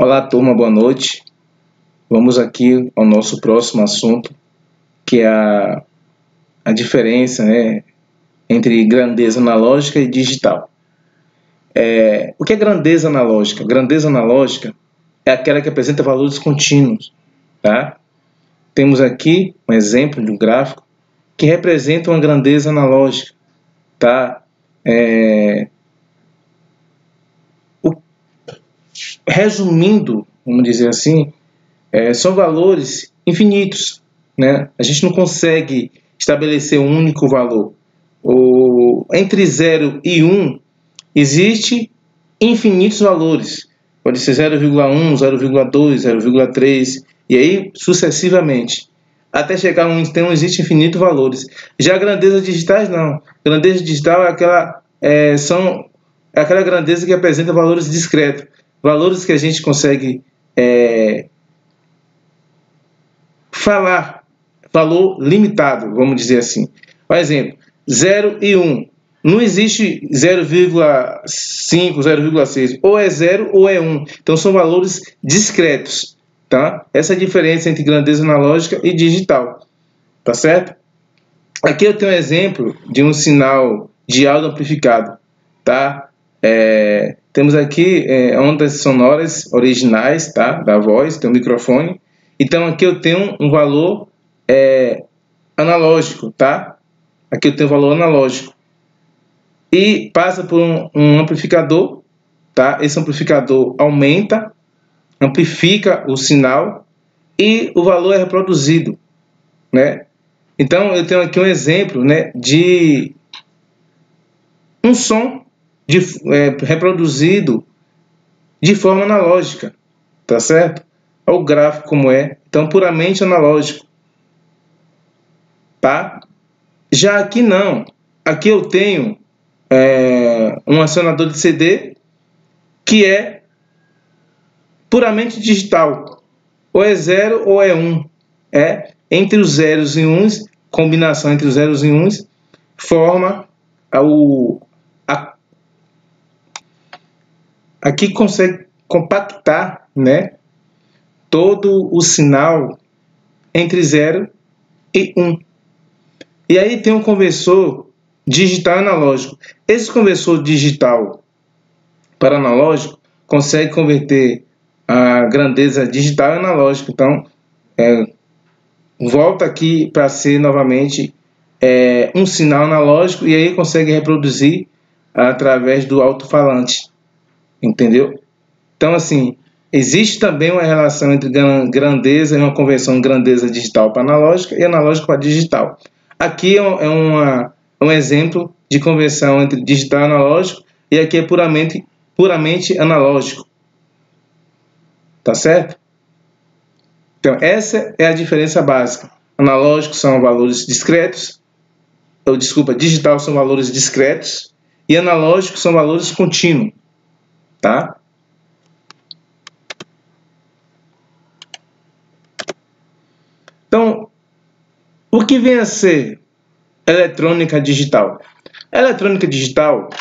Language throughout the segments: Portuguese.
Olá, turma, boa noite. Vamos aqui ao nosso próximo assunto, que é a diferença, entre grandeza analógica e digital. O que é grandeza analógica? Grandeza analógica é aquela que apresenta valores contínuos, tá? Temos aqui um exemplo de um gráfico que representa uma grandeza analógica, tá? Resumindo, vamos dizer assim, são valores infinitos, né? A gente não consegue estabelecer um único valor. Entre 0 e 1 existe infinitos valores. Pode ser 0,1, 0,2, 0,3 e aí sucessivamente. Até chegar a 1, então existe infinitos valores. Já grandezas digitais não. Grandeza digital é aquela grandeza que apresenta valores discretos. Valores que a gente consegue falar, valor limitado, vamos dizer assim. Por exemplo, 0 e 1. Não existe 0,5, 0,6. Ou é 0 ou é 1. Então são valores discretos, tá? Essa é a diferença entre grandeza analógica e digital, tá certo? Aqui eu tenho um exemplo de um sinal de áudio amplificado, tá? Temos aqui ondas sonoras originais, tá? Da voz, tem um microfone. Então aqui eu tenho um valor analógico, tá? Aqui eu tenho um valor analógico. E passa por um amplificador, tá? Esse amplificador aumenta, amplifica o sinal e o valor é reproduzido, né? Então eu tenho aqui um exemplo, né, de um som reproduzido de forma analógica, tá certo? Olha o gráfico como é, então puramente analógico, tá? Já aqui não, aqui eu tenho um acionador de CD que é puramente digital, ou é 0 ou é 1, entre os zeros e uns, combinação entre os zeros e uns forma aqui consegue compactar, né, todo o sinal entre 0 e 1. E aí tem um conversor digital e analógico. Esse conversor digital para analógico consegue converter a grandeza digital e analógica. Então, volta aqui para ser novamente um sinal analógico e aí consegue reproduzir através do alto-falante. Entendeu? Então, assim, existe também uma relação entre grandeza e uma conversão de grandeza digital para analógica e analógico para digital. Aqui é um exemplo de conversão entre digital e analógico e aqui é puramente analógico. Tá certo? Então, essa é a diferença básica. Analógico são valores discretos, digital são valores discretos e analógico são valores contínuos. Tá? Então, o que vem a ser eletrônica digital? A eletrônica digital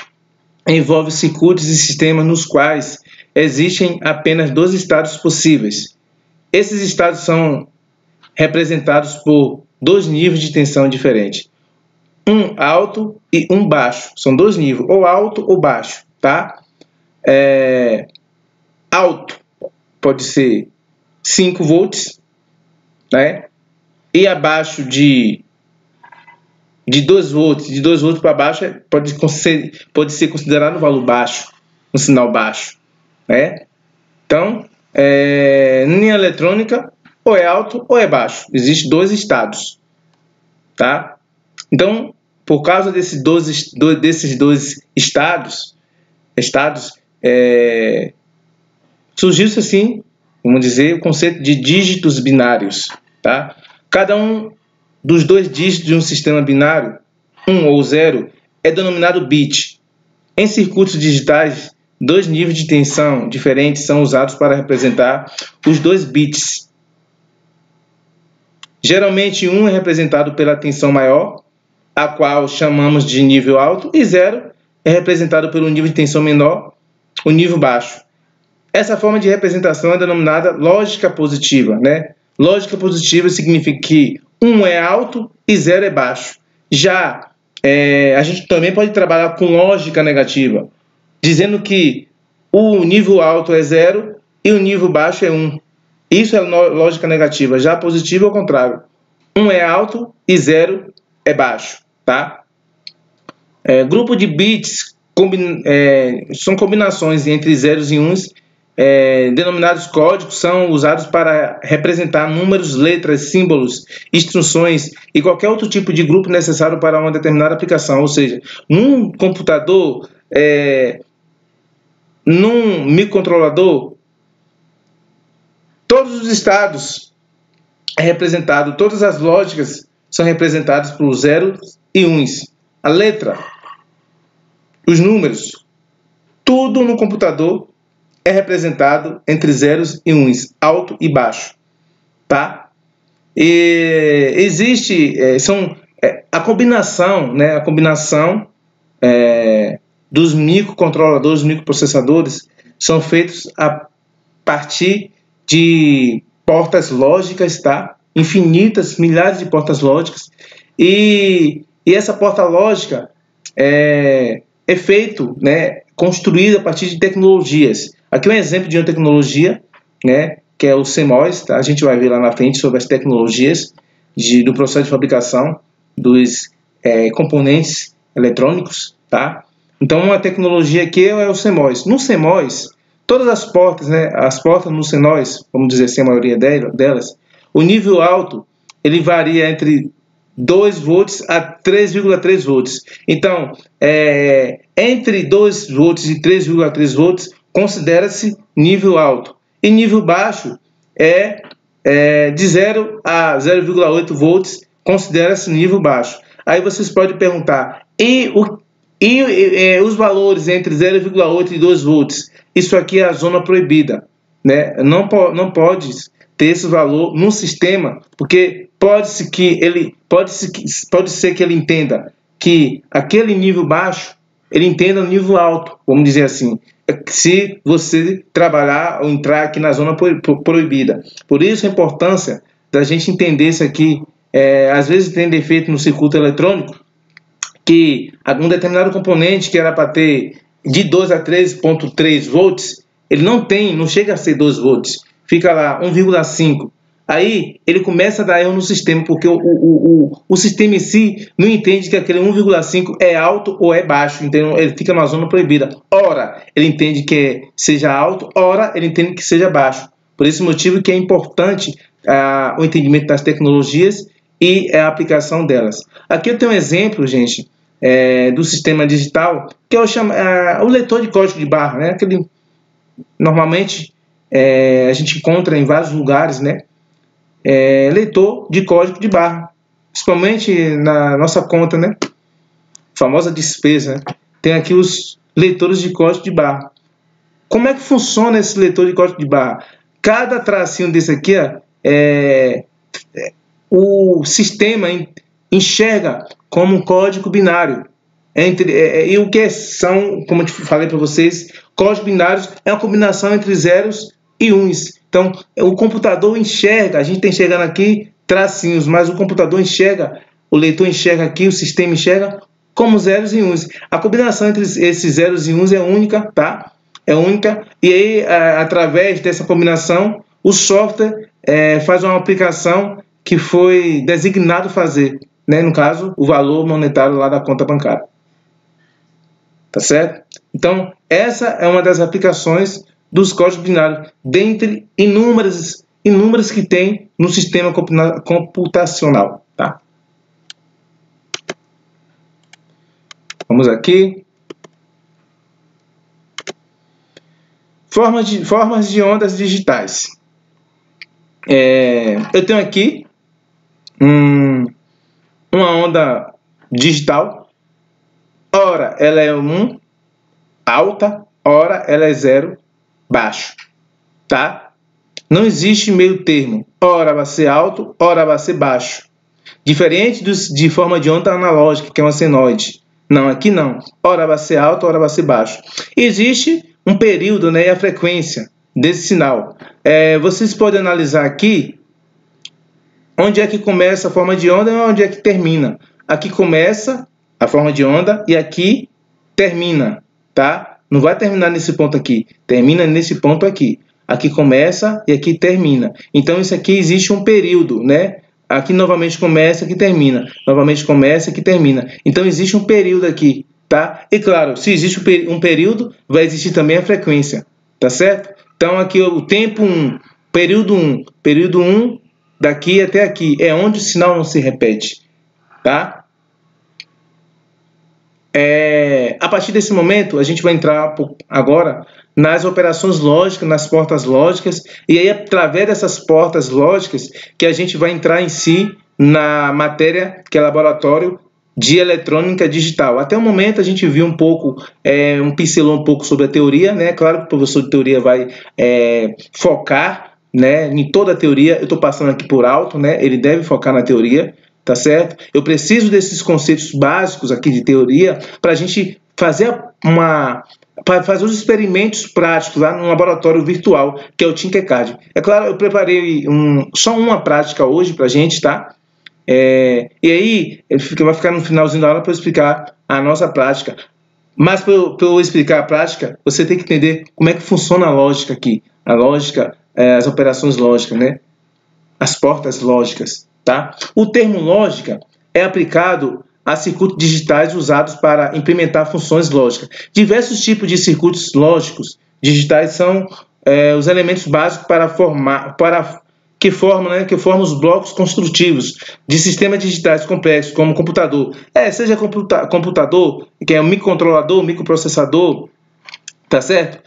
envolve circuitos e sistemas nos quais existem apenas dois estados possíveis. Esses estados são representados por dois níveis de tensão diferentes. Um alto e um baixo. São dois níveis, ou alto ou baixo, tá? Alto pode ser 5 volts, né? E abaixo de 2 volts, de 2 volts para baixo pode ser considerado um valor baixo, um sinal baixo, né? Então, em eletrônica, ou é alto ou é baixo. Existem dois estados, tá? Então, por causa desses dois estados, surgiu-se assim, vamos dizer, o conceito de dígitos binários, tá? Cada um dos dois dígitos de um sistema binário, 1 ou 0, é denominado bit. Em circuitos digitais, dois níveis de tensão diferentes são usados para representar os dois bits. Geralmente, 1 é representado pela tensão maior, a qual chamamos de nível alto, e 0 é representado pelo nível de tensão menor, o nível baixo. Essa forma de representação é denominada lógica positiva, né? Lógica positiva significa que 1 é alto e 0 é baixo. Já a gente também pode trabalhar com lógica negativa, dizendo que o nível alto é 0 e o nível baixo é 1. Isso é lógica negativa. Já positiva é o contrário. 1 é alto e 0 é baixo, tá? Grupo de bits são combinações entre zeros e uns, denominados códigos, são usados para representar números, letras, símbolos, instruções e qualquer outro tipo de grupo necessário para uma determinada aplicação. Ou seja, num computador, num microcontrolador, todos os estados representados, todas as lógicas são representadas por zeros e uns. A letra, os números, tudo no computador é representado entre zeros e uns, alto e baixo, tá? E existe, a combinação, né? A combinação dos microcontroladores, microprocessadores, são feitos a partir de portas lógicas, tá? Infinitas, milhares de portas lógicas, e essa porta lógica é feito, né, construída a partir de tecnologias. Aqui é um exemplo de uma tecnologia, né, que é o CMOS, tá? A gente vai ver lá na frente sobre as tecnologias do processo de fabricação dos componentes eletrônicos, tá? Então, uma tecnologia aqui é o CMOS. No CMOS, todas as portas, né, as portas no CMOS, vamos dizer assim, a maioria delas, o nível alto, ele varia entre 2 volts a 3,3 volts. Então, entre 2 volts e 3,3 volts, considera-se nível alto. E nível baixo de 0 a 0,8 volts, considera-se nível baixo. Aí vocês podem perguntar, e os valores entre 0,8 e 2 volts? Isso aqui é a zona proibida, né? Não pode ter esse valor no sistema, porque pode ser que ele entenda que aquele nível baixo, ele entenda o nível alto, vamos dizer assim, se você trabalhar ou entrar aqui na zona proibida. Por isso a importância da gente entender isso aqui. Às vezes tem defeito no circuito eletrônico, que algum determinado componente que era para ter de 2 a 3,3 volts, ele não chega a ser 2 volts, fica lá 1,5. Aí ele começa a dar erro no sistema, porque o sistema em si não entende que aquele 1,5 é alto ou é baixo, então ele fica na zona proibida. Ora, ele entende que seja alto, ora, ele entende que seja baixo. Por esse motivo que é importante o entendimento das tecnologias e a aplicação delas. Aqui eu tenho um exemplo, gente, do sistema digital, que eu chamo o leitor de código de barra, né? Aquele, normalmente a gente encontra em vários lugares, né? Leitor de código de barra, principalmente na nossa conta, né? Famosa despesa, né? Tem aqui os leitores de código de barra. Como é que funciona esse leitor de código de barra? Cada tracinho desse aqui, o sistema enxerga como um código binário. E o que são, como eu falei para vocês, códigos binários é uma combinação entre zeros e uns. Então, o computador enxerga, a gente está enxergando aqui tracinhos, mas o computador enxerga, o leitor enxerga aqui, o sistema enxerga como zeros e uns. A combinação entre esses zeros e uns é única, tá? É única. E aí, através dessa combinação, o software faz uma aplicação que foi designado fazer, né? No caso, o valor monetário lá da conta bancária. Tá certo? Então, essa é uma das aplicações dos códigos binários, dentre inúmeras que tem no sistema computacional, tá? Vamos aqui. Formas de ondas digitais. Eu tenho aqui uma onda digital. Ora ela é 1, alta, ora ela é 0, baixo, tá? Não existe meio termo. Ora vai ser alto, ora vai ser baixo. Diferente de forma de onda analógica, que é uma senoide. Não, aqui não. Ora vai ser alto, ora vai ser baixo. Existe um período, né, e a frequência. desse sinal. Vocês podem analisar aqui onde é que começa a forma de onda e onde é que termina. Aqui começa a forma de onda e aqui termina, tá? Não vai terminar nesse ponto aqui, termina nesse ponto aqui. Aqui começa e aqui termina. Então isso aqui existe um período, né? Aqui novamente começa, aqui termina. Novamente começa, aqui termina. Então existe um período aqui, tá? E claro, se existe um período, vai existir também a frequência, tá certo? Então aqui o tempo 1, período 1, daqui até aqui, é onde o sinal não se repete, tá? A partir desse momento, a gente vai entrar agora nas operações lógicas, nas portas lógicas, e aí através dessas portas lógicas que a gente vai entrar em si na matéria que é laboratório de eletrônica digital. Até o momento a gente viu um pouco, pincelou um pouco sobre a teoria, né? Claro que o professor de teoria vai focar, né, em toda a teoria. Eu estou passando aqui por alto, né? Ele deve focar na teoria, tá certo? Eu preciso desses conceitos básicos aqui de teoria para a gente fazer os experimentos práticos lá no laboratório virtual, que é o Tinkercad. É claro, eu preparei só uma prática hoje para a gente, tá? E aí, vai ficar no finalzinho da aula para eu explicar a nossa prática. Mas para eu explicar a prática, você tem que entender como é que funciona a lógica aqui. A lógica, as operações lógicas, né? As portas lógicas, tá? O termo lógica é aplicado a circuitos digitais usados para implementar funções lógicas. Diversos tipos de circuitos lógicos digitais são os elementos básicos que formam os blocos construtivos de sistemas digitais complexos, como computador. Seja computador, que é um microcontrolador, microprocessador, tá certo?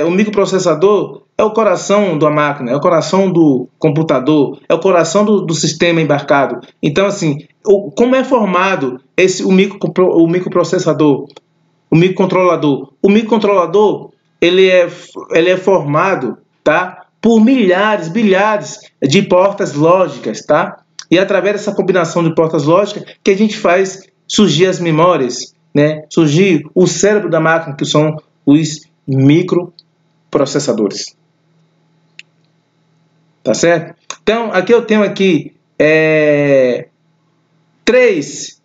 O microprocessador é o coração da máquina, é o coração do computador, é o coração do sistema embarcado. Então, assim, como é formado o microprocessador, o microcontrolador? O microcontrolador, ele é formado, tá, por milhares, bilhares de portas lógicas, tá? E através dessa combinação de portas lógicas que a gente faz surgir as memórias, né? Surgir o cérebro da máquina, que são os microprocessadores. Tá certo? Então, aqui eu tenho três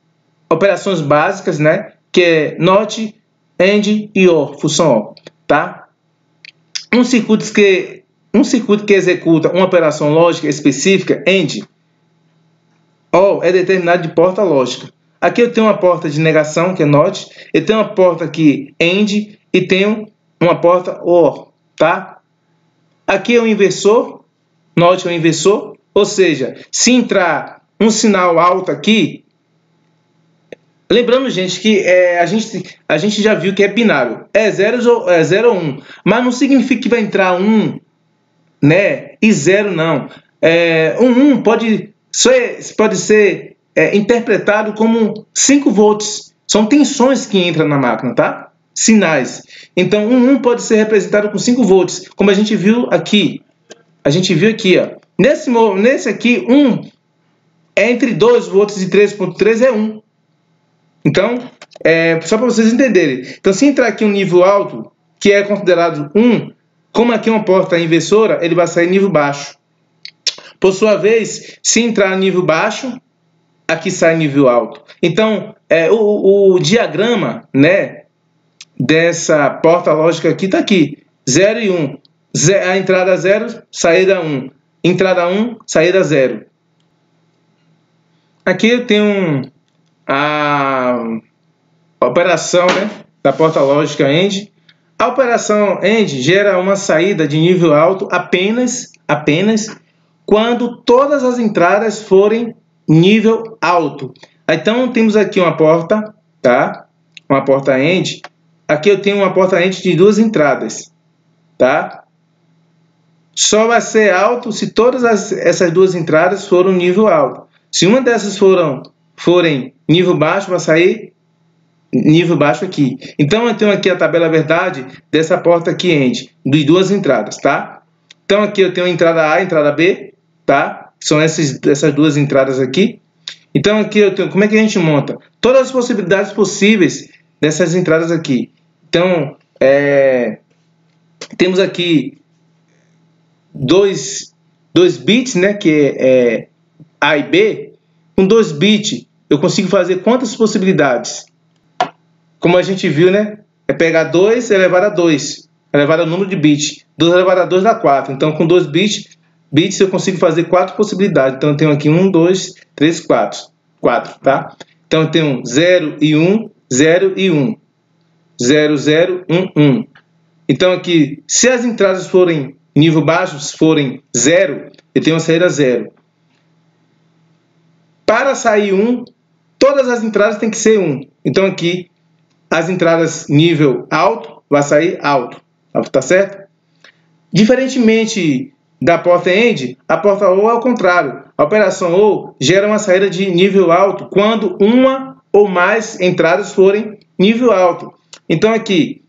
operações básicas, né? Que é NOT, AND e OR, função OR, tá? Um circuito que executa uma operação lógica específica, AND, OR, é determinado de porta lógica. Aqui eu tenho uma porta de negação, que é NOT, eu tenho uma porta aqui, AND, e tenho uma porta OR, tá? Aqui é um inversor, NOT é um inversor, ou seja, se entrar um sinal alto aqui, lembrando, gente, que a gente já viu que é binário, é 0 ou 1, mas não significa que vai entrar 1, né, e 0 não. 1 pode ser interpretado como 5 volts, são tensões que entram na máquina, tá? Sinais. Então, 1 pode ser representado com 5 volts, como a gente viu aqui. A gente viu aqui, ó. Nesse aqui, 1 é entre 2 volts e 3.3 é 1. Então, só para vocês entenderem. Então, se entrar aqui um nível alto, que é considerado 1, como aqui é uma porta inversora, ele vai sair nível baixo. Por sua vez, se entrar nível baixo, aqui sai nível alto. Então, o diagrama, né, dessa porta lógica aqui está aqui. 0 e 1. A entrada 0, saída 1. Entrada 1, saída 0. Aqui eu tenho a operação, né, da porta lógica AND. A operação AND gera uma saída de nível alto apenas quando todas as entradas forem nível alto. Então temos aqui uma porta, tá? Uma porta AND. Aqui eu tenho uma porta AND de 2 entradas, tá? Só vai ser alto se todas essas 2 entradas forem nível alto. Se uma dessas forem nível baixo, vai sair nível baixo aqui. Então eu tenho aqui a tabela verdade dessa porta aqui AND, de 2 entradas, tá? Então aqui eu tenho a entrada A e a entrada B, tá? São essas 2 entradas aqui. Então aqui eu tenho, como é que a gente monta? Todas as possibilidades possíveis dessas entradas aqui. Então, temos aqui dois bits, né, que é A e B. Com 2 bits, eu consigo fazer quantas possibilidades? Como a gente viu, né? É pegar 2 elevado a 2, elevado ao número de bits. 2 elevado a 2 dá 4. Então, com 2 bits eu consigo fazer 4 possibilidades. Então, eu tenho aqui 1, 2, 3, 4. 4, tá? Então, eu tenho 0 e 1, 0 e 1. 0, 0, 1, 1. Então, aqui, se as entradas forem nível baixo, forem 0, eu tenho uma saída 0. Para sair 1, todas as entradas têm que ser 1. Então, aqui, as entradas nível alto, vai sair alto. Tá certo? Diferentemente da porta AND, a porta OR é ao contrário. A operação OR gera uma saída de nível alto quando uma ou mais entradas forem nível alto. Então, aqui,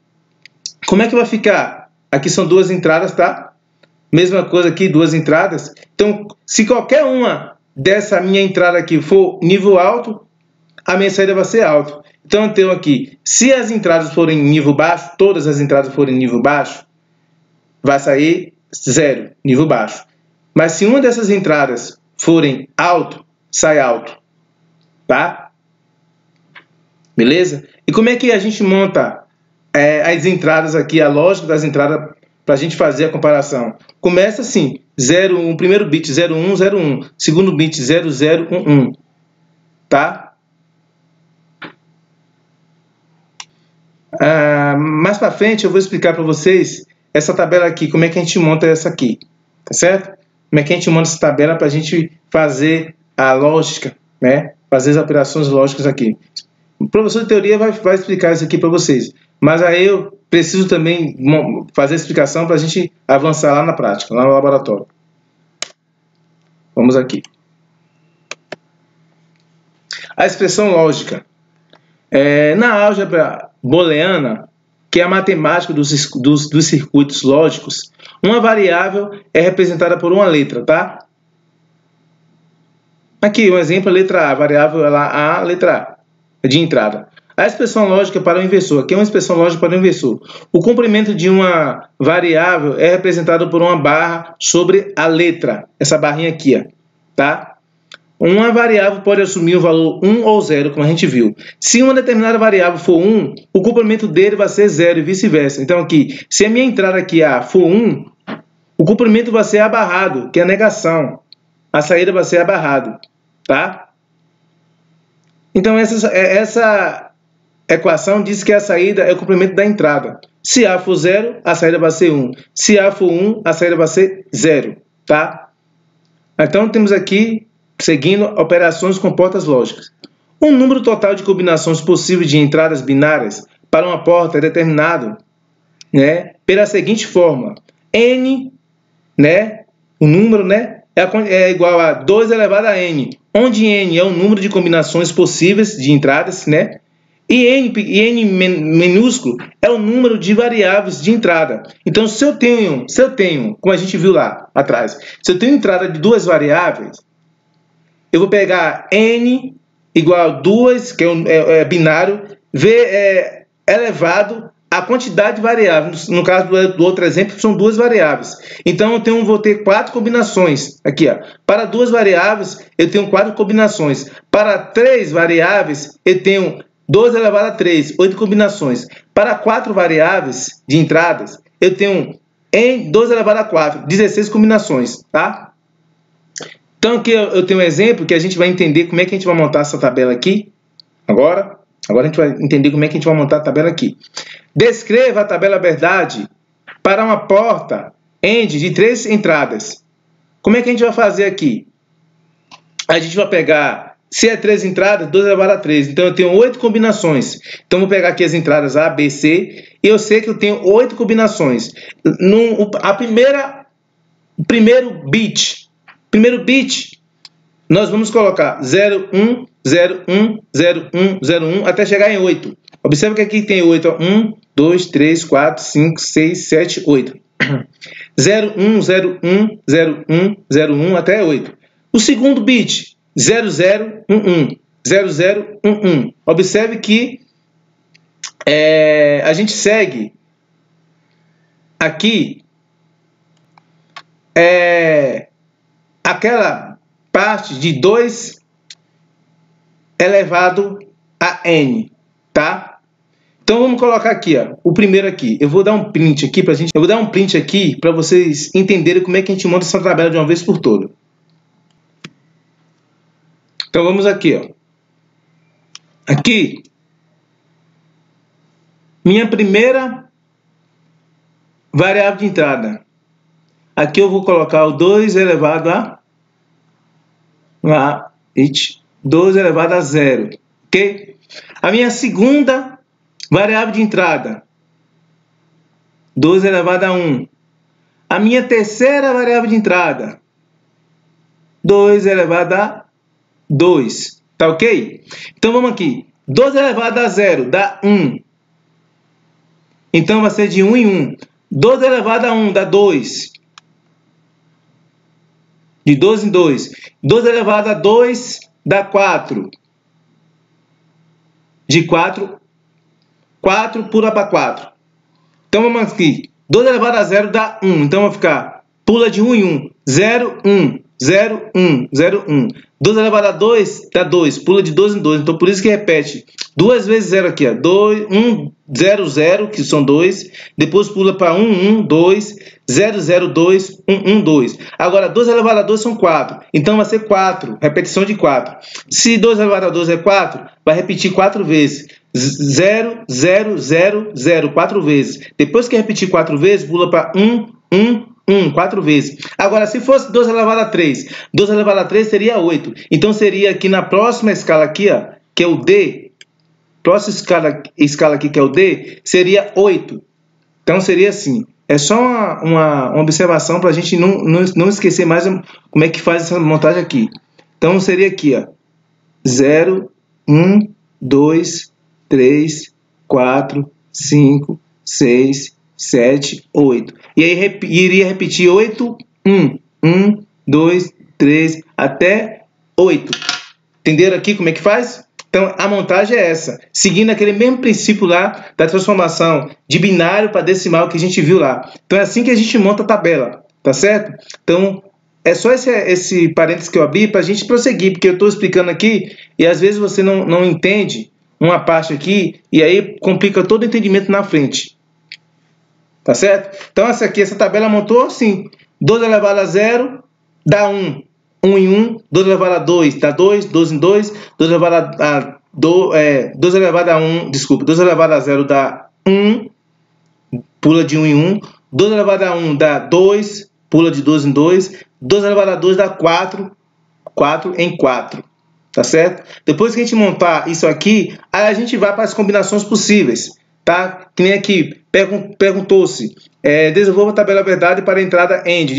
como é que vai ficar? Aqui são 2 entradas, tá? Mesma coisa aqui, 2 entradas. Então, se qualquer uma dessa minha entrada aqui for nível alto, a minha saída vai ser alta. Então, eu tenho aqui, se as entradas forem nível baixo, todas as entradas forem nível baixo, vai sair 0, nível baixo. Mas se uma dessas entradas forem alto, sai alto. Tá? Beleza? E como é que a gente monta as entradas aqui, a lógica das entradas, para a gente fazer a comparação? Começa assim, 0, 1, primeiro bit 0, 1, 0, 1. Segundo bit 0, 0, 1, 1. Tá? Mais para frente eu vou explicar para vocês essa tabela aqui, como é que a gente monta essa aqui, tá certo? Como é que a gente monta essa tabela para a gente fazer a lógica, né? Fazer as operações lógicas aqui. O professor de teoria vai explicar isso aqui para vocês, mas aí eu preciso também fazer a explicação para a gente avançar lá na prática, lá no laboratório. Vamos aqui. A expressão lógica. Na álgebra booleana, que é a matemática dos circuitos lógicos, uma variável é representada por uma letra, tá? Aqui, um exemplo, a letra A, a variável é lá, a letra A, de entrada. A expressão lógica para o inversor, aqui é uma expressão lógica para o inversor. O comprimento de uma variável é representado por uma barra sobre a letra, essa barrinha aqui, ó, tá? Uma variável pode assumir o valor 1 ou 0, como a gente viu. Se uma determinada variável for 1, o comprimento dele vai ser 0 e vice-versa. Então, aqui, se a minha entrada aqui A for 1, o comprimento vai ser abarrado, que é a negação. A saída vai ser abarrado, tá? Então, essa equação diz que a saída é o comprimento da entrada. Se A for 0, a saída vai ser 1. Se A for 1, a saída vai ser 0, tá? Então, temos aqui, seguindo operações com portas lógicas. Um número total de combinações possíveis de entradas binárias para uma porta é determinado, né, pela seguinte forma. N, né, o número, né, é igual a 2 elevado a N, onde N é o número de combinações possíveis de entradas, né, e N minúsculo é o número de variáveis de entrada. Então, se eu tenho, como a gente viu lá atrás, se eu tenho entrada de 2 variáveis, eu vou pegar N igual a 2, que é binário, V elevado à quantidade de variáveis. No caso do outro exemplo, são 2 variáveis. Então, eu vou ter 4 combinações. Aqui, ó. Para 2 variáveis, eu tenho 4 combinações. Para 3 variáveis, eu tenho 2 elevado a 3, 8 combinações. Para 4 variáveis de entradas, eu tenho N 2 elevado a 4, 16 combinações, tá? Então, aqui eu tenho um exemplo que a gente vai entender como é que a gente vai montar essa tabela aqui. Agora a gente vai entender como é que a gente vai montar a tabela aqui. Descreva a tabela verdade para uma porta AND de 3 entradas. Como é que a gente vai fazer aqui? A gente vai pegar, se é 3 entradas, 2 elevado a 3. Então, eu tenho 8 combinações. Então, vou pegar aqui as entradas A, B, C. E eu sei que eu tenho 8 combinações. Primeiro bit, nós vamos colocar 0, 1, 0, 1, 0, 1, 0, 1, até chegar em 8. Observe que aqui tem 8. Ó. 1, 2, 3, 4, 5, 6, 7, 8. 0, 1, 0, 1, 0, 1, 0, 1, até 8. O segundo bit, 0, 0, 1, 1. 0, 0, 1, 1. Observe que a gente segue aqui aquela parte de 2 elevado a n, tá? Então vamos colocar aqui, ó, o primeiro aqui. Eu vou dar um print aqui pra gente. Eu vou dar um print aqui para vocês entenderem como é que a gente monta essa tabela de uma vez por toda. Então vamos aqui, ó. Aqui, minha primeira variável de entrada. Aqui eu vou colocar o 2 elevado a 2 elevado a 0, ok? A minha segunda variável de entrada, 2 elevado a 1. A minha terceira variável de entrada, 2 elevado a 2. Tá ok? Então vamos aqui. 2 elevado a 0 dá 1. Então vai ser de 1 em 1. 2 elevado a 1 dá 2. De 2 em 2. 2 elevado a 2 dá 4. De 4, 4 pula para 4. Então vamos aqui. 2 elevado a 0 dá 1. Então vai ficar, pula de 1 em 1. 0, 1. 0, 1. 0, 1. 2 elevado a 2 dá 2. Pula de 2 em 2. Então por isso que repete 2 vezes 0 aqui. 1, 0, 0, que são 2. Depois pula para 1, 1, 2. 0, 0, 2, 1, 1, 2. Agora 2 elevado a 2 são 4. Então vai ser 4. Repetição de 4. Se 2 elevado a 2 é 4, vai repetir 4 vezes. 0, 0, 0, 0. 4 vezes. Depois que repetir 4 vezes, pula para 1, 1, 1, 4 vezes. Agora, se fosse 2 elevado a 3, 2 elevado a 3 seria 8. Então, seria aqui na próxima escala aqui, ó, que é o D. Próxima escala aqui, que é o D, seria 8. Então, seria assim. É só uma observação para a gente não esquecer mais como é que faz essa montagem aqui. Então, seria aqui, ó. 0, 1, 2, 3, 4, 5, 6, 7, 8. E aí iria repetir 8, 1. 1, 2, 3, até 8. Entenderam aqui como é que faz? Então, a montagem é essa. Seguindo aquele mesmo princípio lá da transformação de binário para decimal que a gente viu lá. Então, é assim que a gente monta a tabela. Tá certo? Então, é só esse parênteses que eu abri para a gente prosseguir. Porque eu estou explicando aqui e às vezes você não entende uma parte aqui e aí complica todo o entendimento na frente. Tá certo? Então, essa tabela montou assim. 2 elevado a 0 dá 1. 1 em 1. 2 elevado a 2 dá 2. 2 em 2. 2 elevado a 2 elevado a 1. Desculpa. 2 elevado a 0 dá 1. Pula de 1 em 1. 2 elevado a 1 dá 2. Pula de 2 em 2. 2 elevado a 2 dá 4. 4 em 4. Tá certo? Depois que a gente montar isso aqui, aí a gente vai para as combinações possíveis. Tá? Que nem aqui, perguntou-se, desenvolva a tabela verdade para a entrada AND,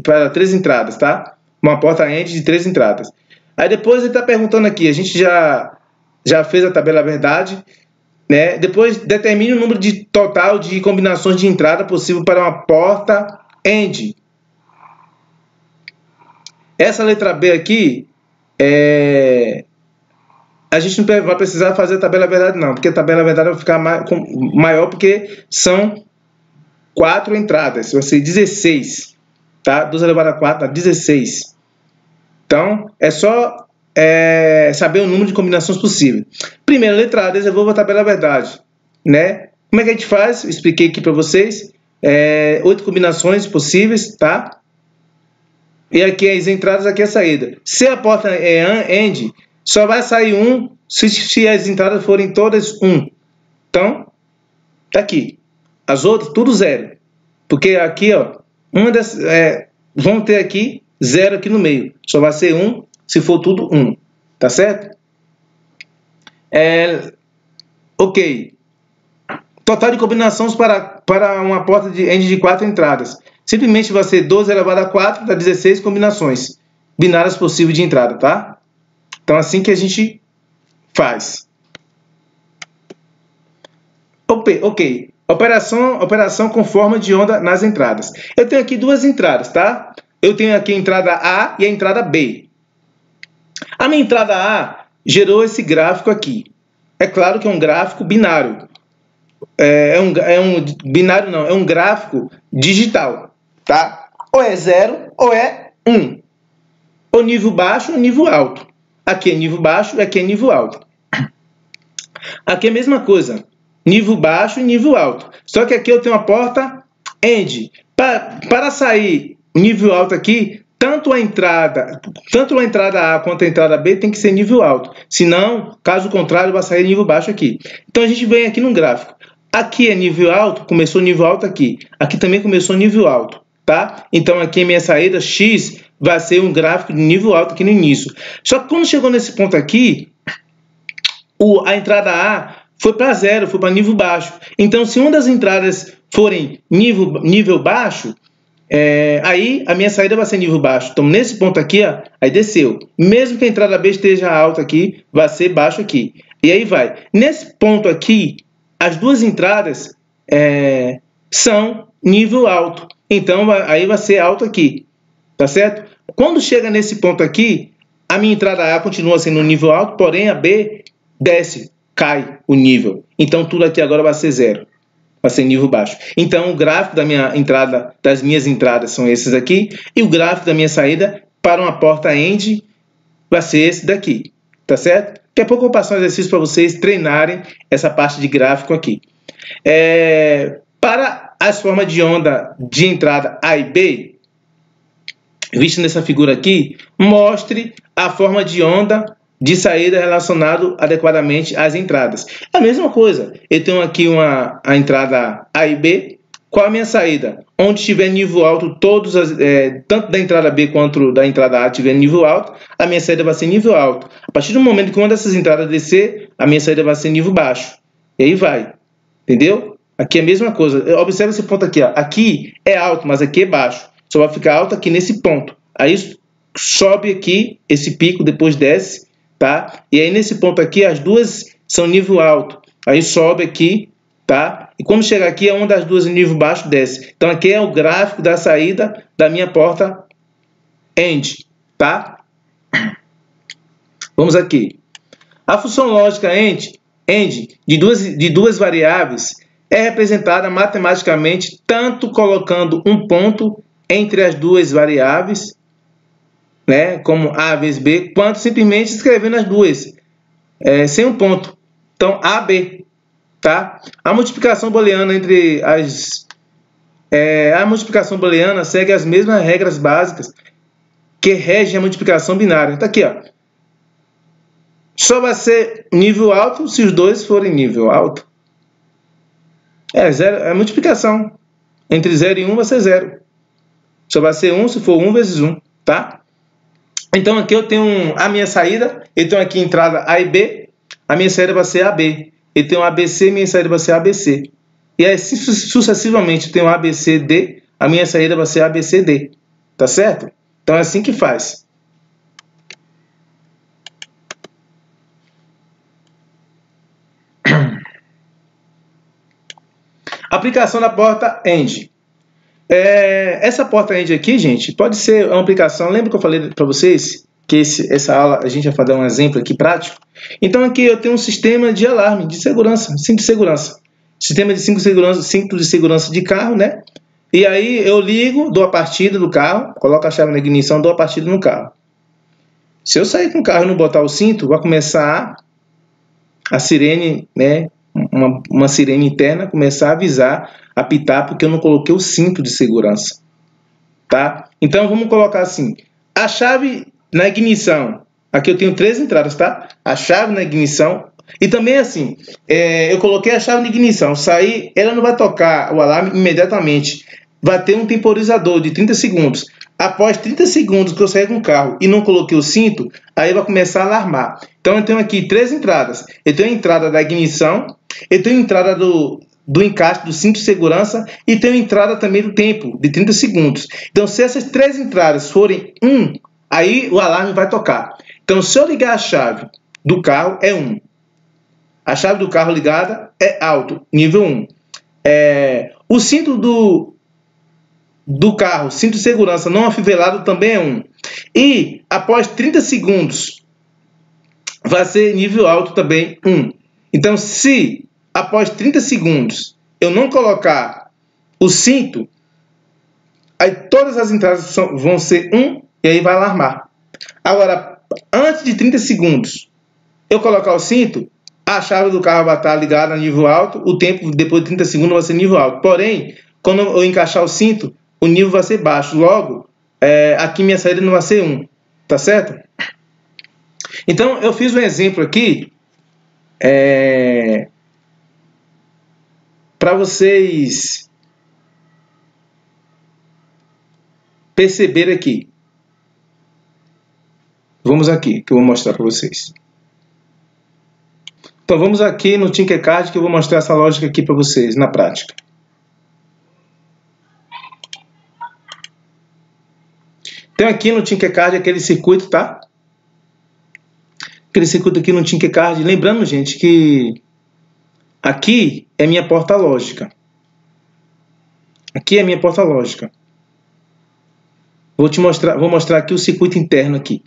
para 3 entradas, tá? Uma porta AND de 3 entradas. Aí depois ele está perguntando aqui, a gente já fez a tabela verdade, né? Depois determine o número total de combinações de entrada possível para uma porta AND. Essa letra B aqui, a gente não vai precisar fazer a tabela verdade não, porque a tabela verdade vai ficar maior porque são 4 entradas, vai ser 16, tá? 2 elevado a 4 dá 16. Então, é só saber o número de combinações possíveis. Primeira letra A, desenvolva a tabela verdade, né? Como é que a gente faz? Eu expliquei aqui para vocês, 8 combinações possíveis, tá? E aqui as entradas, aqui a saída. Se a porta é AND, só vai sair 1 se as entradas forem todas 1. Então, tá aqui. As outras, tudo 0. Porque aqui, ó, vão ter aqui 0 aqui no meio. Só vai ser 1 se for tudo 1. Tá certo? Ok. Total de combinações para uma porta de AND de 4 entradas. Simplesmente vai ser 12 elevado a 4 dá 16 combinações binárias possíveis de entrada, tá? Então, assim que a gente faz. Ok. Operação com forma de onda nas entradas. Eu tenho aqui duas entradas, tá? Eu tenho aqui a entrada A e a entrada B. A minha entrada A gerou esse gráfico aqui. É claro que é um gráfico binário. Binário não, é um gráfico digital, tá? ou é 0 ou é 1. Ou nível baixo ou nível alto. Aqui é nível baixo e aqui é nível alto. Aqui é a mesma coisa. Nível baixo e nível alto. Só que aqui eu tenho uma porta AND. Para sair nível alto aqui, tanto a entrada A quanto a entrada B tem que ser nível alto. Senão, caso contrário, vai sair nível baixo aqui. Então a gente vem aqui no gráfico. Aqui é nível alto, começou nível alto aqui. Aqui também começou nível alto, tá? Então aqui a minha saída X vai ser um gráfico de nível alto aqui no início. Só que quando chegou nesse ponto aqui, a entrada A foi para 0, foi para nível baixo. Então, se uma das entradas forem nível baixo, aí a minha saída vai ser nível baixo. Então, nesse ponto aqui, ó, aí desceu. Mesmo que a entrada B esteja alta aqui, vai ser baixo aqui. E aí vai. Nesse ponto aqui, as duas entradas são nível alto. Então, aí vai ser alto aqui. Tá certo? Quando chega nesse ponto aqui, a minha entrada A continua sendo nível alto, porém a B desce, cai o nível. Então, tudo aqui agora vai ser 0. Vai ser nível baixo. Então, o gráfico da minha entrada, das minhas entradas são esses aqui. E o gráfico da minha saída para uma porta AND vai ser esse daqui. Tá certo? Daqui a pouco eu vou passar um exercício para vocês treinarem essa parte de gráfico aqui. Para as formas de onda de entrada A e B, visto nessa figura aqui, mostre a forma de onda de saída relacionado adequadamente às entradas. É a mesma coisa. Eu tenho aqui a entrada A e B. Qual a minha saída? Onde estiver nível alto, tanto da entrada B quanto da entrada A tiver nível alto, a minha saída vai ser nível alto. A partir do momento que uma dessas entradas descer, a minha saída vai ser nível baixo. E aí vai. Entendeu? Aqui é a mesma coisa. Observe esse ponto aqui. Ó. Aqui é alto, mas aqui é baixo. Só vai ficar alto aqui nesse ponto. Aí sobe aqui, esse pico, depois desce. Tá? E aí nesse ponto aqui as duas são nível alto, aí sobe aqui, tá? E quando chegar aqui é uma das duas em nível baixo desce. Então aqui é o gráfico da saída da minha porta AND, tá? Vamos aqui. A função lógica AND de duas variáveis é representada matematicamente tanto colocando um ponto entre as duas variáveis, né, como A vezes B, quanto simplesmente escrevendo as duas, sem um ponto. Então, AB, tá? A multiplicação booleana entre a multiplicação booleana segue as mesmas regras básicas que regem a multiplicação binária. Tá aqui, ó. Só vai ser nível alto se os dois forem nível alto. Zero, multiplicação. Entre 0 e 1 vai ser 0. Só vai ser 1 se for 1 vezes 1, tá? Então, aqui eu tenho a minha saída, eu tenho aqui entrada A e B, a minha saída vai ser AB. Eu tenho ABC, minha saída vai ser ABC. E aí, sucessivamente, eu tenho ABCD, a minha saída vai ser ABCD. Tá certo? Então, é assim que faz. Aplicação da porta AND. Essa porta AND aqui, gente, pode ser uma aplicação. Lembra que eu falei para vocês que essa aula a gente vai fazer um exemplo aqui prático? Então aqui eu tenho um sistema de alarme de segurança, cinto de segurança. Sistema de cinto de segurança de carro, né? E aí eu ligo, dou a partida do carro, coloco a chave na ignição, dou a partida no carro. Se eu sair com o carro e não botar o cinto, vai começar a sirene, né? Uma sirene interna começar a avisar, apitar, porque eu não coloquei o cinto de segurança, tá? Então vamos colocar assim, a chave na ignição, aqui eu tenho 3 entradas, tá? A chave na ignição, e também assim, eu coloquei a chave na ignição, sair, ela não vai tocar o alarme imediatamente, vai ter um temporizador de 30 segundos. Após 30 segundos que eu sair com o carro e não coloquei o cinto, aí vai começar a alarmar. Então eu tenho aqui 3 entradas. Eu tenho a entrada da ignição, eu tenho a entrada do encaixe do cinto de segurança e tenho a entrada também do tempo, de 30 segundos. Então se essas 3 entradas forem 1, aí o alarme vai tocar. Então se eu ligar a chave do carro é 1. A chave do carro ligada é alto, nível 1. O cinto do carro, cinto de segurança não afivelado também é 1. E após 30 segundos vai ser nível alto também 1. Então se após 30 segundos eu não colocar o cinto, Aí todas as entradas vão ser 1 e aí vai alarmar. Agora, antes de 30 segundos, eu colocar o cinto, a chave do carro vai estar ligada a nível alto, o tempo depois de 30 segundos vai ser nível alto. Porém, quando eu encaixar o cinto, o nível vai ser baixo. Logo, aqui minha saída não vai ser 1. Tá certo? Então, eu fiz um exemplo aqui para vocês perceberem aqui. Vamos aqui, que eu vou mostrar para vocês. Então, vamos aqui no Tinkercad, que eu vou mostrar essa lógica aqui para vocês, na prática. Tem aqui no Tinkercad aquele circuito, tá? Aquele circuito aqui no Tinkercad. Lembrando, gente, que aqui é minha porta lógica. Aqui é minha porta lógica. Vou mostrar aqui o circuito interno aqui.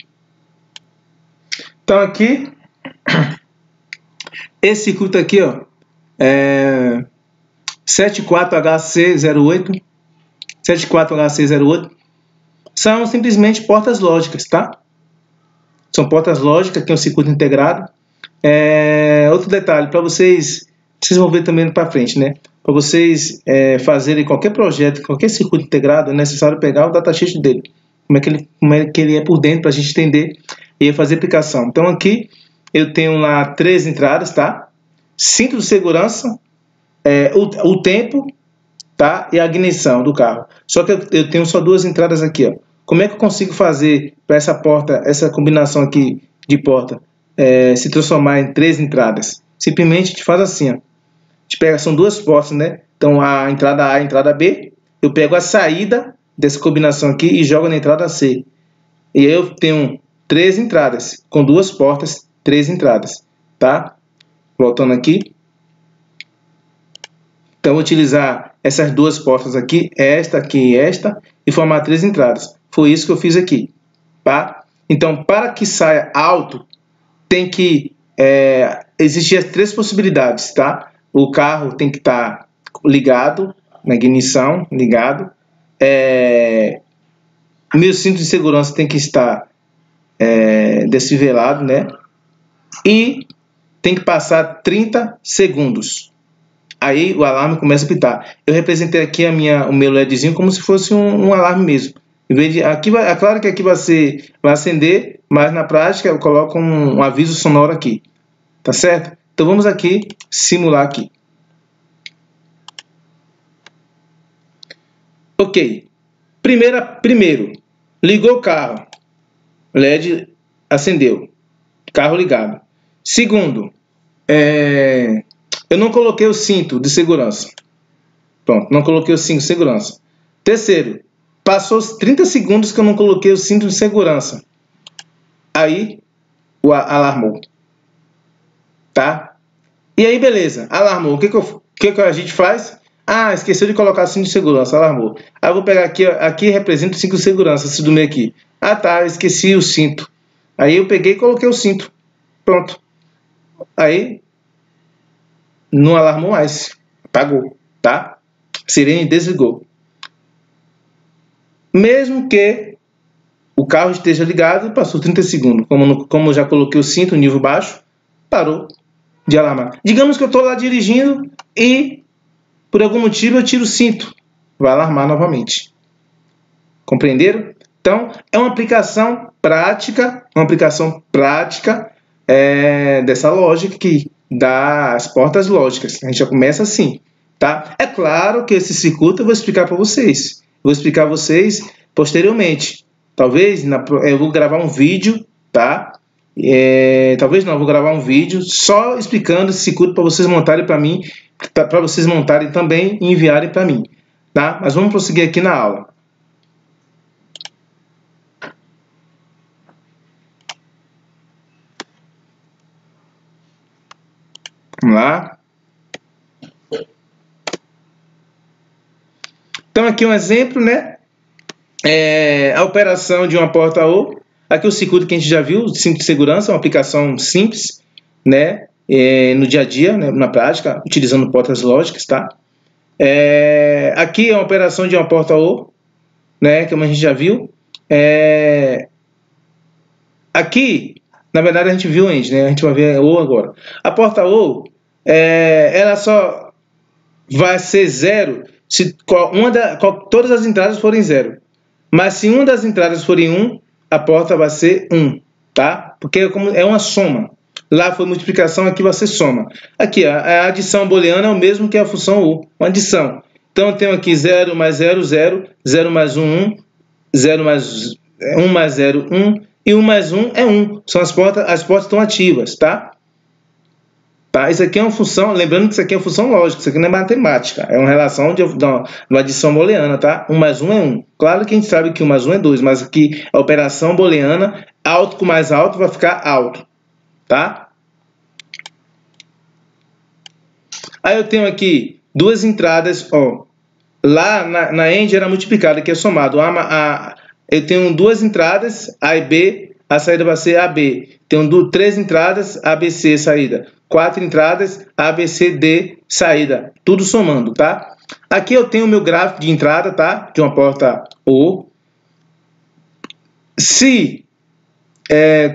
Então aqui, esse circuito aqui, ó, 74HC08, 74HC08, são simplesmente portas lógicas, tá? São portas lógicas, que é um circuito integrado. Outro detalhe, para vocês vão ver também para frente, né? Para vocês fazerem qualquer projeto, qualquer circuito integrado, é necessário pegar o datasheet dele. Como é que ele é por dentro, para a gente entender e fazer aplicação. Então aqui eu tenho lá 3 entradas, tá? Cinto de segurança, o tempo, tá? E a ignição do carro. Só que eu tenho só 2 entradas aqui, ó. Como é que eu consigo fazer para essa porta, essa combinação aqui de porta se transformar em 3 entradas? Simplesmente a gente faz assim, ó. A gente pega, são 2 portas, né? Então a entrada A e a entrada B, eu pego a saída dessa combinação aqui e jogo na entrada C. E aí eu tenho 3 entradas, com 2 portas, 3 entradas, tá? Voltando aqui. Então, eu vou utilizar essas 2 portas aqui, esta aqui e esta, e formar 3 entradas. Foi isso que eu fiz aqui, tá? Então, para que saia alto, tem que existir as 3 possibilidades, tá? O carro tem que estar ligado, na ignição, ligado. Meu cinto de segurança tem que estar desfivelado, né? E tem que passar 30 segundos. Aí o alarme começa a pitar. Eu representei aqui o meu LEDzinho como se fosse um alarme mesmo. Em vez de, é claro que aqui vai acender, mas na prática eu coloco um aviso sonoro aqui. Tá certo? Então vamos aqui simular aqui. Ok. Primeiro, ligou o carro. LED acendeu. Carro ligado. Segundo, eu não coloquei o cinto de segurança. Pronto, não coloquei o cinto de segurança. Terceiro, passou os 30 segundos que eu não coloquei o cinto de segurança. Aí, alarmou. Tá? E aí, beleza, alarmou. O que a gente faz? Ah, esqueceu de colocar o cinto de segurança, alarmou. Aí eu vou pegar aqui representa o cinto de segurança, esse do meio aqui. Ah tá, esqueci o cinto. Aí eu peguei e coloquei o cinto. Pronto. Aí, não alarmou mais. Apagou, tá? Sirene desligou. Mesmo que o carro esteja ligado, passou 30 segundos. Como eu já coloquei o cinto, nível baixo, parou de alarmar. Digamos que eu estou lá dirigindo e, por algum motivo, eu tiro o cinto. Vai alarmar novamente. Compreenderam? Então, é uma aplicação prática dessa lógica aqui, das portas lógicas. A gente já começa assim, tá? É claro que esse circuito eu vou explicar para vocês. Vou explicar a vocês posteriormente. Talvez eu vou gravar um vídeo, tá? Talvez não, eu vou gravar um vídeo só explicando esse circuito para vocês montarem para mim, para vocês montarem também e enviarem para mim, tá? Mas vamos prosseguir aqui na aula. Vamos lá. Então, aqui um exemplo, né? A operação de uma porta OR. Aqui o circuito que a gente já viu, cinto de segurança, uma aplicação simples, né? No dia a dia, né? Na prática, utilizando portas lógicas, tá? Aqui é uma operação de uma porta OR, né? Como a gente já viu. Aqui, na verdade, a gente viu antes, né? A gente vai ver OR agora. A porta OR, ela só vai ser 0 se todas as entradas forem 0. Mas se uma das entradas forem 1, a porta vai ser 1, tá? Porque é uma soma. Lá foi multiplicação, aqui vai ser soma. Aqui, a adição booleana é o mesmo que a função OR, uma adição. Então, eu tenho aqui 0 mais 0, 0, 0 mais 1, 1, 0 mais 1 mais 0, 1, e 1 mais 1 é 1. As portas estão ativas, tá? Isso aqui é uma função, lembrando que isso aqui é uma função lógica, isso aqui não é matemática, é uma relação de uma adição booleana, tá? 1 mais 1 é 1. Claro que a gente sabe que 1 mais 1 é 2, mas aqui a operação booleana, alto com mais alto vai ficar alto, tá? Aí eu tenho aqui duas entradas, ó. Lá na AND era multiplicado, aqui é somado. Eu tenho duas entradas, A e B, a saída vai ser AB. Tenho 3 entradas, ABC, saída. 4 entradas, ABCD, saída. Tudo somando, tá? Aqui eu tenho o meu gráfico de entrada, tá? De uma porta OR. Se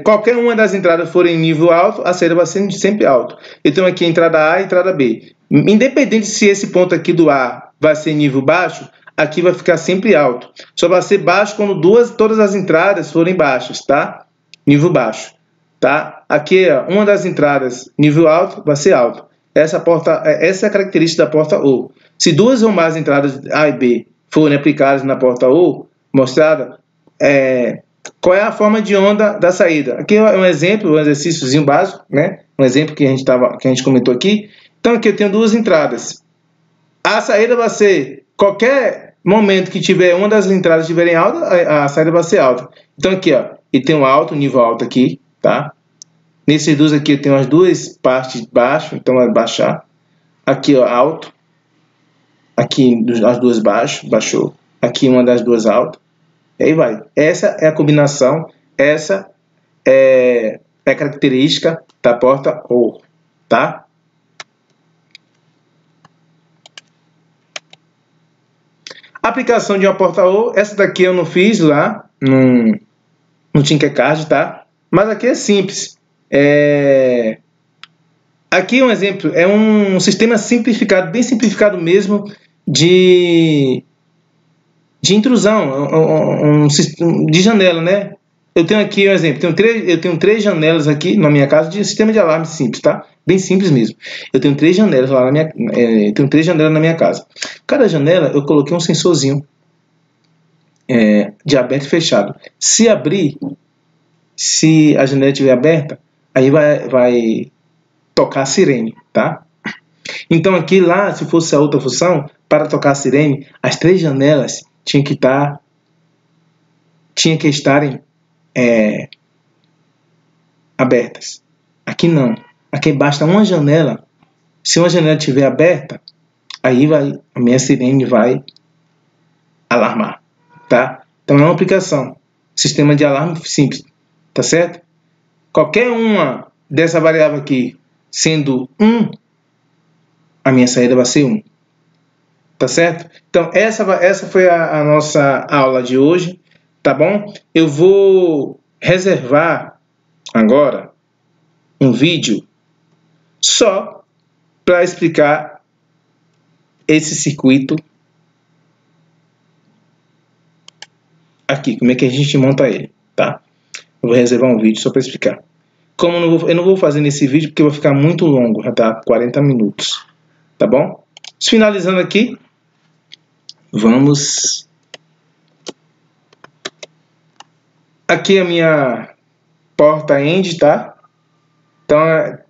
qualquer uma das entradas for em nível alto, a saída vai ser sempre alto. Eu tenho aqui a entrada A e a entrada B. Independente se esse ponto aqui do A vai ser nível baixo, aqui vai ficar sempre alto. Só vai ser baixo quando todas as entradas forem baixas, tá? Nível baixo, tá? Aqui, ó, uma das entradas nível alto vai ser alto. Essa é a característica da porta OR. Se duas ou mais entradas A e B forem aplicadas na porta OR, mostrada, qual é a forma de onda da saída? Aqui é um exemplo, um exercíciozinho básico, né? Um exemplo que a gente comentou aqui. Então, aqui eu tenho duas entradas. A saída vai ser, qualquer momento que tiver uma das entradas tiverem alta, a saída vai ser alta. Então, aqui, ó, e tem um alto, nível alto aqui, tá? Nesses dois aqui eu tenho as duas partes baixo, então vai baixar. Aqui, ó, alto. Aqui as duas baixo, baixou. Aqui uma das duas alto. E aí vai. Essa é a combinação, essa é a característica da porta OR, tá? Aplicação de uma porta OR, essa daqui eu não fiz lá no Tinkercad, tá? Mas aqui é simples. Aqui um exemplo, é um sistema simplificado, bem simplificado mesmo, de intrusão, de janela, né? Eu tenho aqui um exemplo, eu tenho 3 janelas aqui na minha casa de sistema de alarme simples, tá? Bem simples mesmo. Eu tenho 3 janelas lá na minha casa. Cada janela eu coloquei um sensorzinho de aberto e fechado. Se abrir, se a janela estiver aberta, aí vai tocar a sirene, tá? Então aqui lá, se fosse a outra função, para tocar a sirene, as 3 janelas tinham que estarem abertas. Aqui não. Aqui basta uma janela. Se uma janela estiver aberta, aí a minha sirene vai alarmar, tá? Então é uma aplicação. Sistema de alarme simples, tá certo? Qualquer uma dessa variável aqui sendo 1, a minha saída vai ser 1. Tá certo? Então, essa foi a nossa aula de hoje, tá bom? Eu vou reservar agora um vídeo só para explicar esse circuito aqui, como é que a gente monta ele, tá? Eu vou reservar um vídeo só para explicar. Eu não vou fazer nesse vídeo porque vai ficar muito longo, já tá 40 minutos, tá bom? Finalizando aqui, vamos... Aqui a minha porta end, tá? Então,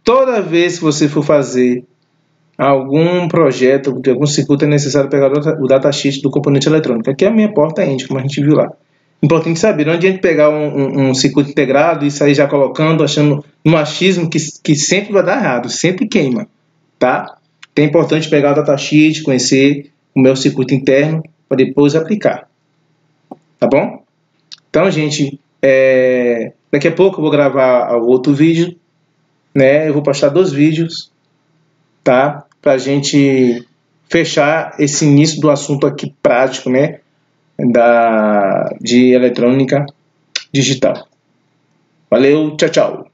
toda vez que você for fazer algum projeto de algum circuito, é necessário pegar o datasheet do componente eletrônico. Aqui é a minha porta end, como a gente viu lá. Importante saber, não adianta pegar um circuito integrado e sair já colocando, achando um achismo que sempre vai dar errado, sempre queima, tá? Então é importante pegar o datasheet, conhecer o meu circuito interno, para depois aplicar, tá bom? Então, gente, daqui a pouco eu vou gravar outro vídeo, né? Eu vou postar 2 vídeos, tá? Para a gente fechar esse início do assunto aqui prático, né? de eletrônica digital. Valeu, tchau, tchau.